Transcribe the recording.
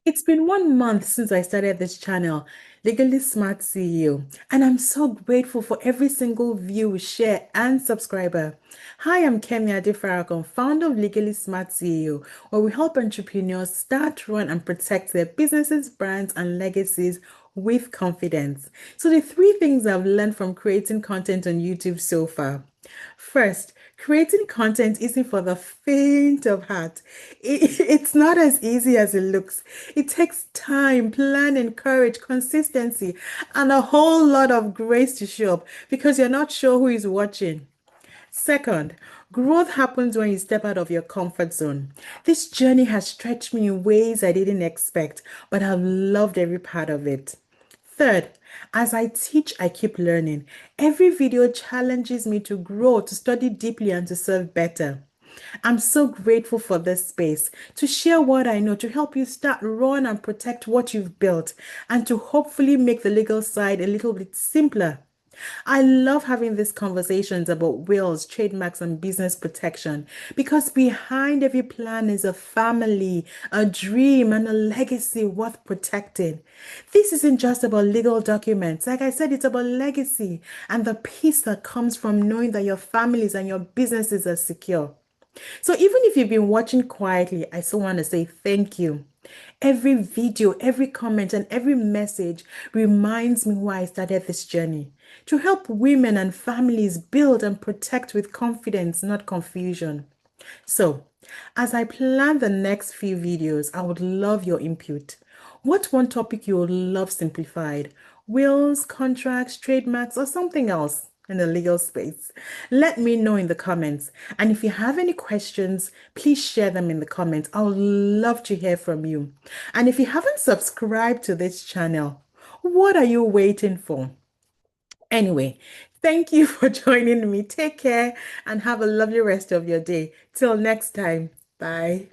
It's been 1 month since I started this channel, Legally Smart CEO, and I'm so grateful for every single view, share, and subscriber. Hi, I'm Kemi Adefarakan, founder of Legally Smart CEO, where we help entrepreneurs start, run, and protect their businesses, brands, and legacies with confidence. So, the three things I've learned from creating content on YouTube so far. First, creating content isn't for the faint of heart. It's not as easy as it looks. It takes time, planning, courage, consistency, and a whole lot of grace to show up because you're not sure who is watching. Second, growth happens when you step out of your comfort zone. This journey has stretched me in ways I didn't expect, but I've loved every part of it. Third, as I teach, I keep learning. Every video challenges me to grow, to study deeply, and to serve better. I'm so grateful for this space to share what I know, to help you start, run, and protect what you've built, and to hopefully make the legal side a little bit simpler. I love having these conversations about wills, trademarks, and business protection because behind every plan is a family, a dream, and a legacy worth protecting. This isn't just about legal documents. Like I said, it's about legacy and the peace that comes from knowing that your families and your businesses are secure. So even if you've been watching quietly, I still want to say thank you. Every video, every comment, and every message reminds me why I started this journey to help women and families build and protect with confidence, not confusion. So, as I plan the next few videos, I would love your input. What one topic you would love simplified? Wills, contracts, trademarks, or something else in the legal space? Let me know in the comments. And if you have any questions, please share them in the comments. I would love to hear from you. And if you haven't subscribed to this channel, what are you waiting for? Anyway, thank you for joining me. Take care and have a lovely rest of your day. Till next time. Bye.